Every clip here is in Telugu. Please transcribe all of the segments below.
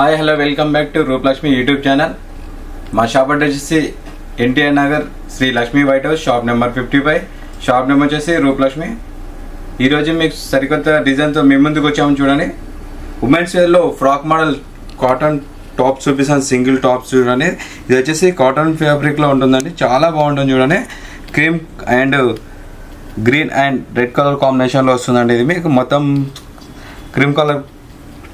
Hi hello welcome back to Roopalakshmi YouTube channel. మా షాప్ అడ్రస్ వచ్చేసి NTR Nagar Sri Lakshmi White House shop number 55. Shop number వచ్చేసి రూపలక్ష్మి. ఈరోజు మీకు సరికొత్త డిజైన్తో మీ ముందుకు వచ్చాము. చూడండి, ఉమెన్స్ వేర్లో ఫ్రాక్ మోడల్ కాటన్ టాప్స్ చూపిస్తాను. సింగిల్ టాప్స్ చూడండి. ఇది వచ్చేసి కాటన్ ఫ్యాబ్రిక్లో ఉంటుందండి, చాలా బాగుంటుంది. చూడండి, cream and green and red colour కాంబినేషన్లో వస్తుందండి. ఇది మీకు మొత్తం క్రీమ్ కలర్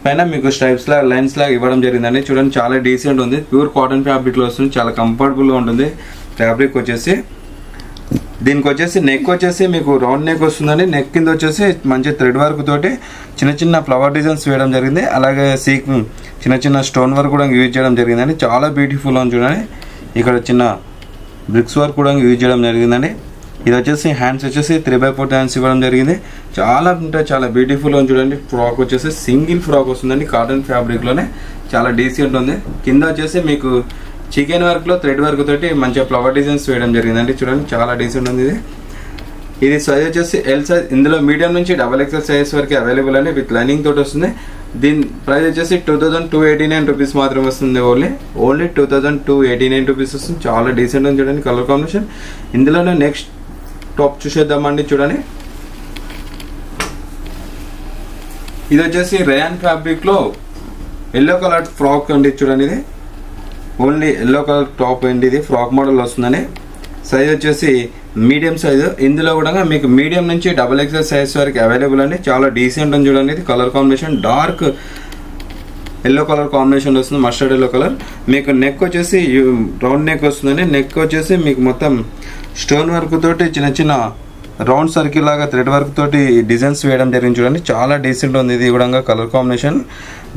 పైన మీకు స్ట్రైప్స్ లాగా లైన్స్ లాగా ఇవ్వడం జరిగిందండి. చూడండి, చాలా డీసెంట్ ఉంది. ప్యూర్ కాటన్ ఫ్యాబ్రిక్లో వస్తుంది, చాలా కంఫర్టబుల్గా ఉంటుంది ఫ్యాబ్రిక్ వచ్చేసి. దీనికి వచ్చేసి నెక్ వచ్చేసి మీకు రౌండ్ నెక్ వస్తుందండి. నెక్ కింద వచ్చేసి మంచి థ్రెడ్ వర్క్ తోటి చిన్న చిన్న ఫ్లవర్ డిజైన్స్ వేయడం జరిగింది. అలాగే చిన్న చిన్న స్టోన్ వర్క్ కూడా యూజ్ చేయడం జరిగిందండి. చాలా బ్యూటిఫుల్ ఉంది. చూడండి, ఇక్కడ చిన్న బ్రిక్స్ వర్క్ కూడా యూజ్ చేయడం జరిగిందండి. ఇది వచ్చేసి హ్యాండ్స్ వచ్చేసి 3/4 హ్యాండ్స్ ఇవ్వడం జరిగింది. చాలా అంటే చాలా బ్యూటిఫుల్ ఉంది. చూడండి, ఫ్రాక్ వచ్చేసి సింగిల్ ఫ్రాక్ వస్తుందండి, కాటన్ ఫ్యాబ్రిక్లోనే చాలా డీసెంట్ ఉంది. కింద వచ్చేసి మీకు చికెన్ వర్క్లో థ్రెడ్ వర్క్ తోటి మంచిగా ఫ్లవర్ డిజైన్స్ వేయడం జరిగిందండి. చూడండి, చాలా డీసెంట్ ఉంది. ఇది సైజ్ వచ్చేసి ఎల్ సైజ్. ఇందులో మీడియం నుంచి XXL సైజ్ వరకు అవైలబుల్ అండి, విత్ లైనింగ్ తోటి వస్తుంది. దీని ప్రైస్ వచ్చేసి 2289 రూపీస్ మాత్రమే వస్తుంది. ఓన్లీ 2289 రూపీస్ వస్తుంది. చాలా డీసెంట్ ఉంది. చూడండి, కలర్ కాంబినేషన్. ఇందులోనే నెక్స్ట్ టాప్ చూసేద్దామండి. చూడండి, ఇది వచ్చేసి రేయాన్ ఫ్యాబ్రిక్ లో ఎల్లో కలర్ ఫ్రాక్ అండి. చూడండి, ఇది ఓన్లీ ఎల్లో కలర్ టాప్ అండి. ఇది ఫ్రాక్ మోడల్ వస్తుందని. సైజ్ వచ్చేసి మీడియం సైజు. ఇందులో కూడా మీకు మీడియం నుంచి XXL సైజ్ వరకు అవైలబుల్ అండి. చాలా డీసెంట్ అని. చూడండి, ఇది colour combination dark yellow colour combination వస్తుంది, మస్టర్డ్ ఎల్లో కలర్. మీకు నెక్ వచ్చేసి రౌండ్ నెక్ వస్తుందండి. నెక్ వచ్చేసి మీకు మొత్తం స్టోన్ వర్క్ తోటి చిన్న చిన్న రౌండ్ సర్కిల్ లాగా థ్రెడ్ వర్క్ తోటి డిజైన్స్ వేయడం జరిగింది. చూడండి, చాలా డీసెంట్ ఉంది. ఇది కూడా కలర్ కాంబినేషన్.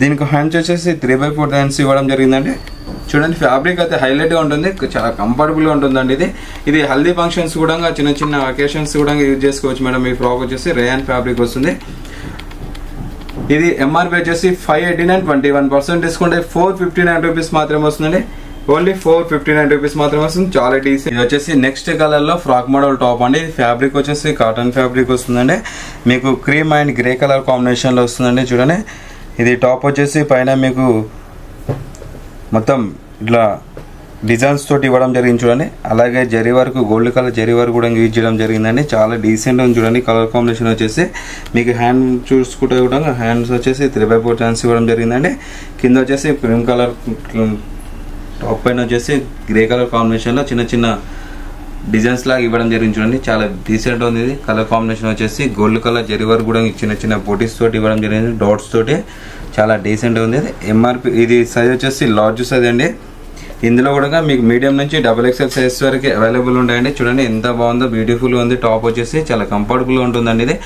దీనికి హ్యాండ్స్ వచ్చేసి 3/4 హ్యాండ్స్ ఇవ్వడం జరిగిందండి. చూడండి, ఫ్యాబ్రిక్ అయితే హైలైట్గా ఉంటుంది, చాలా కంఫర్టబుల్గా ఉంటుందండి. ఇది హల్దీ ఫంక్షన్స్ కూడా చిన్న చిన్న అకేషన్స్ కూడా యూజ్ చేసుకోవచ్చు మేడం. ఈ ఫ్రాక్ వచ్చేసి రేయాన్ ఫ్యాబ్రిక్ వస్తుంది. ఇది ఎంఆర్పి వచ్చేసి 589, 21% డిస్కౌంట్ 459 రూపీస్ మాత్రమే వస్తుందండి. ఓన్లీ 459 రూపీస్ మాత్రమే వస్తుంది. చాలా డీసెంట్. ఇది వచ్చేసి నెక్స్ట్ కలర్ లో ఫ్రాక్ మోడల్ టాప్ అండి. ఇది ఫ్యాబ్రిక్ వచ్చేసి కాటన్ ఫ్యాబ్రిక్ వస్తుందండి. మీకు cream and grey colour combination లో వస్తుందండి. చూడండి, ఇది టాప్ వచ్చేసి పైన మీకు మొత్తం ఇట్లా డిజైన్స్ తోటి ఇవ్వడం జరిగింది. చూడండి, అలాగే zari work, gold colour zari work కూడా యూజ్ చేయడం జరిగిందండి. చాలా డీసెంట్ ఉంది. చూడండి, కలర్ కాంబినేషన్ వచ్చేసి మీకు హ్యాండ్ చూసుకుంటే కూడా హ్యాండ్స్ వచ్చేసి 3/4 హ్యాండ్స్ ఇవ్వడం జరిగిందండి. కింద వచ్చేసి క్రీమ్ కలర్, టాప్ పైన వచ్చేసి గ్రే కలర్ కాంబినేషన్ లో చిన్న చిన్న డిజైన్స్ లాగా ఇవ్వడం జరిగింది. చూడండి, చాలా డీసెంట్ ఉంది. ఇది కలర్ కాంబినేషన్ వచ్చేసి గోల్డ్ కలర్ జరీ వర్క్ కూడా చిన్న చిన్న బోటీస్ తోటి ఇవ్వడం జరిగింది, డాట్స్ తోటి. చాలా డీసెంట్ ఉంది. ఎంఆర్పి ఇది సైజ్ వచ్చేసి లార్జ్ సైజ్ అండి. ఇందులో కూడా మీకు మీడియం నుంచి XXL సైజ్ వరకు అవైలబుల్ ఉంటాయండి. చూడండి, ఎంత బాగుందో, బ్యూటిఫుల్ ఉంది. టాప్ వచ్చేసి చాలా కంఫర్టబుల్గా ఉంటుందండి. ఇది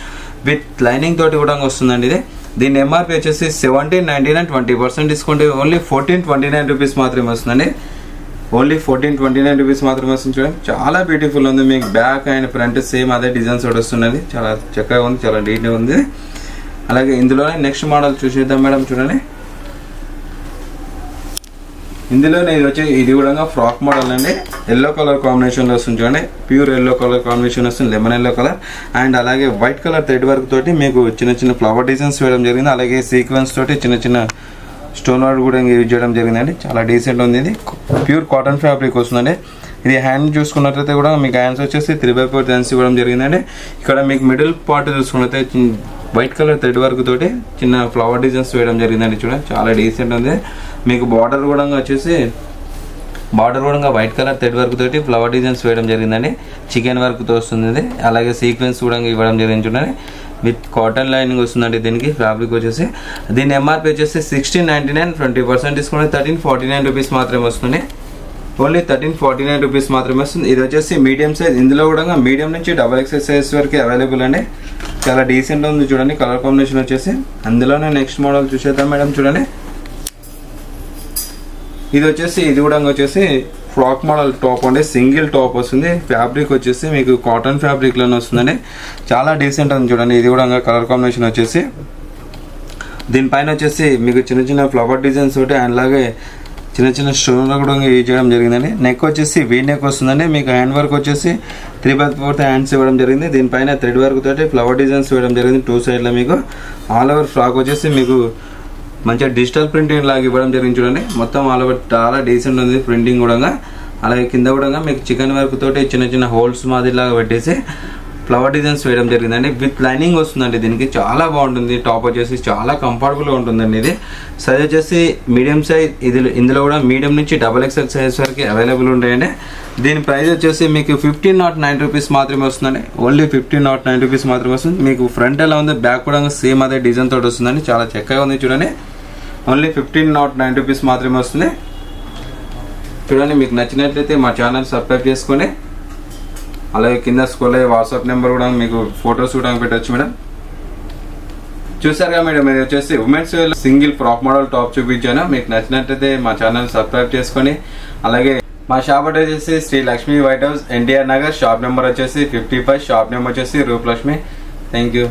విత్ లైనింగ్ తోటి కూడా వస్తుందండి. ఇది దీని ఎంఆర్పి వచ్చేసి 1799, 20% డిస్కౌంట్ ఓన్లీ 1429 రూపీస్ మాత్రమే వస్తుందండి. ఓన్లీ 1429 రూపీస్ మాత్రమే వస్తుంది. చూడండి, చాలా బ్యూటిఫుల్ ఉంది. మీకు బ్యాక్ అండ్ ఫ్రంట్ సేమ్ అదే డిజైన్స్ ఒకటి వస్తున్నది. చాలా చక్కగా ఉంది, చాలా నీట్గా ఉంది. అలాగే ఇందులోనే నెక్స్ట్ మోడల్ చూసేద్దాం మేడం. చూడండి, ఇందులోనే ఇది కూడా ఫ్రాక్ మోడల్ అండి. ఎల్లో కలర్ కాంబినేషన్ లో వస్తుంది. చూడండి, ప్యూర్ ఎల్లో కలర్ కాంబినేషన్ వస్తుంది, లెమన్ ఎల్లో కలర్ అండ్ అలాగే వైట్ కలర్ థ్రెడ్ వర్క్ తోటి మీకు చిన్న చిన్న ఫ్లవర్ డిజైన్స్ వేయడం జరిగింది. అలాగే సీక్వెన్స్ తోటి చిన్న చిన్న స్టోన్ వర్క్ కూడా యూజ్ చేయడం జరిగిందండి. చాలా డీసెంట్ ఉంది. ఇది ప్యూర్ కాటన్ ఫ్యాబ్రిక్ వస్తుందండి. ఇది హ్యాండ్ చూసుకున్నట్లయితే కూడా మీకు హ్యాండ్స్ వచ్చేసి 3/4 హ్యాండ్స్ ఇవ్వడం జరిగిందండి. ఇక్కడ మీకు మిడిల్ పార్ట్ చూసుకున్నట్లయితే వైట్ కలర్ థ్రెడ్ వర్క్ తోటి చిన్న ఫ్లవర్ డిజైన్స్ వేయడం జరిగిందండి. చూడండి, చాలా డీసెంట్ ఉంది. మీకు బార్డర్ కూడా వచ్చేసి వైట్ కలర్ థ్రెడ్ వర్క్ తోటి ఫ్లవర్ డిజైన్స్ వేయడం జరిగిందండి. చికెన్ వర్క్ తో వస్తుంది. అలాగే సీక్వెన్స్ కూడా ఇవ్వడం జరిగింది. చూడండి, విత్ కాటన్ లైనింగ్ వస్తుందండి. దీనికి ఫ్యాబ్రిక్ వచ్చేసి దీని ఎంఆర్పి వచ్చేసి 1699, 20% డిస్కౌంట్ 1349 రూపీస్ మాత్రమే వస్తుంది. ఓన్లీ 1349 రూపీస్ మాత్రమే వస్తుంది. ఇది వచ్చేసి మీడియం సైజ్. ఇందులో కూడా మీడియం నుంచి XXL సైజ్ వరకు అవైలబుల్ అండి. చాలా డీసెంట్ ఉంది. చూడండి, కలర్ కాంబినేషన్ వచ్చేసి. అందులోనే నెక్స్ట్ మోడల్ చూసేద్దాం మేడం. చూడండి, ఇది కూడా వచ్చేసి ఫ్రాక్ మోడల్ టాప్ అండి. సింగిల్ టాప్ వస్తుంది. ఫ్యాబ్రిక్ వచ్చేసి మీకు కాటన్ ఫ్యాబ్రిక్ లోనే వస్తుందండి. చాలా డీసెంట్ ఉంది. చూడండి, ఇది కూడా కలర్ కాంబినేషన్ వచ్చేసి దీనిపైన వచ్చేసి మీకు చిన్న చిన్న ఫ్లవర్ డిజైన్స్ తోటి అలాగే చిన్న చిన్న స్టోన్ కూడా యూజ్ చేయడం జరిగిందండి. నెక్ వచ్చేసి వీ నెక్ వస్తుందండి. మీకు హ్యాండ్ వర్క్ వచ్చేసి 3/4 హ్యాండ్స్ ఇవ్వడం జరిగింది. దీనిపైన థ్రెడ్ వర్క్ తోటి ఫ్లవర్ డిజైన్స్ ఇవ్వడం జరిగింది. 2 సైడ్లో మీకు ఆల్ ఓవర్ ఫ్రాక్ వచ్చేసి మీకు మంచిగా డిజిటల్ ప్రింటింగ్ లాగా ఇవ్వడం జరిగింది చూడండి. మొత్తం ఆల్ ఓవర్ చాలా డీసెంట్ ఉంది ప్రింటింగ్ కూడా. అలాగే కింద కూడా మీకు చికెన్ వర్క్ తోటి చిన్న చిన్న హోల్స్ మాదిరిలాగా పెట్టేసి ఫ్లవర్ డిజైన్స్ వేయడం జరిగిందండి. విత్ లైనింగ్ వస్తుందండి. దీనికి చాలా బాగుంటుంది. టాప్ వచ్చేసి చాలా కంఫర్టబుల్గా ఉంటుందండి. ఇది సైజ్ వచ్చేసి మీడియం సైజ్. ఇందులో కూడా మీడియం నుంచి XXL సైజ్ వరకు అవైలబుల్ ఉంటాయండి. దీని ప్రైస్ వచ్చేసి మీకు 1509 రూపీస్ మాత్రమే వస్తుందండి. ఓన్లీ 1509 రూపీస్ మాత్రమే వస్తుంది. మీకు ఫ్రంట్ ఎలా ఉంది, బ్యాక్ కూడా సేమ్ అదే డిజైన్ తోటి వస్తుందండి. చాలా చక్కగా ఉంది చూడండి. ఓన్లీ 1509 రూపీస్ మాత్రమే వస్తుంది. చూడండి, మీకు నచ్చినట్లయితే మా ఛానల్ సబ్స్క్రైబ్ చేసుకోండి. అలాగే కింద స్కూల్ వాట్సాప్ నెంబర్ కూడా మీకు ఫొటోస్ కూడా పెట్టచ్చు మేడం. చూసారుగా మేడం, ఇది వచ్చేసి women's single frock model top చూపించాను. మీకు నచ్చినట్లయితే మా ఛానల్ సబ్స్క్రైబ్ చేసుకొని అలాగే మా షాప్ వచ్చేసి Sri Lakshmi White House, NTR Nagar. Shop number వచ్చేసి 55. షాప్ నెంబర్ వచ్చేసి రూపలక్ష్మి. Thank you.